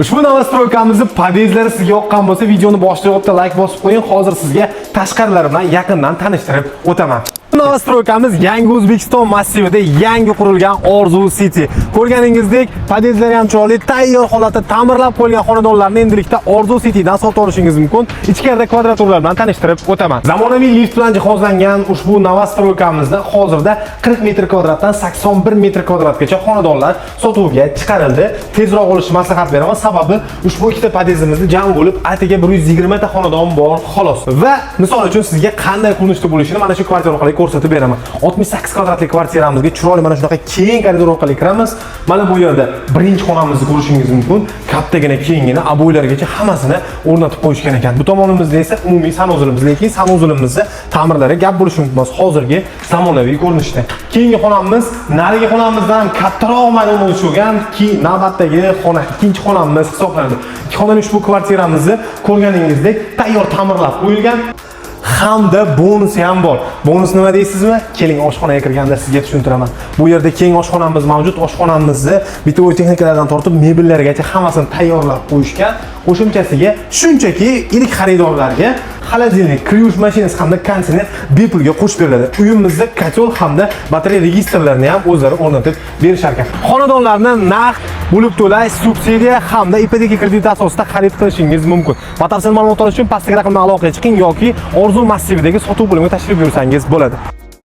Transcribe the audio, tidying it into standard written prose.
Ushbu novostroykamizni podyezdlari sizga yoqqan bo'lsa, videoni boshiga o'tda like bosib qo'ying. Hozir sizga tashqarilari bilan yaqindan tanishtirib o'taman. Novostroykamiz yangi O'zbekiston massivida yangi qurilgan Orzu City. Ko'rganingizdek, podyezdlari ham chiroyli, tayyor holatda ta'mirlab qo'yilgan xonadonlarni endilikda Orzu Citydan sotib olishingiz mumkin. Ichkarida kvadraturlar bilan tanishtirib o'taman. Zamonaviy lift bilan jihozlangan ushbu novostroykamizda hozirda 40 metr kvadratdan 81 metr kvadratgacha xonadonlar sotuvga chiqarildi. Tezroq olishni maslahat beraman, sababi ushbu ikkita podyezdimizda jami bo'lib atigi 120 ta xonadon bor xolos. Va misol uchun sizga qanday ko'rinishda bo'lishini mana shu kvartira orqali ko'rsatib beraman. 68 kvadratli kvartiramizga chiroyli mana shunaqa keng koridor orqali kiramiz. Mana bu yerda birinchi xonamizni ko'rishingiz mumkin. Kattagina, kengina, aboylargacha hammasini o'rnatib qo'yishgan ekan. Bu tomonimizda esa umumiy sanuzulimiz, lekin sanuzulimizni ta'mirlari gap bo'lishi mumkin. Hozirgi zamonaviy ko'rinishda. Keyingi xonamiz narigi xonamizdan kattaroq majmua o'lchovgan, navbatdagi xona, ikkinchi xonamiz hisoblanadi. Ikki xonali ushbu kvartiramizni ko'rganingizdek tayyor ta'mirlab qo'yilgan. Hamda bonusi ham bor. Bonus nima deysizmi? Keling oshxonaga kirganda sizga tushuntiraman. Bu yerda keng oshxonamiz mavjud. Oshxonamizni bitovoy texnikalardan tortib mebellargacha hammasini tayyorlab qo'yishgan. Qo'shimchasiga shunchaki ilk xaridorlarga xolodilnik, kir mashinasi hamda konditsioner bepulga qo'shib beriladi. Uyimizda kotel hamda batareya registrlarini ham o'zlari o'rnatib berishar ekan. Xonadonlarni naqd bo'lib to'lash, subsidiya hamda ipoteka krediti asosida xarid qilishingiz mumkin. Batafsil ma'lumot olish uchun pastdagi raqamga aloqaga chiqing yoki Orzu massividagi sotuv bo'limiga tashrif buyursangiz bo'ladi.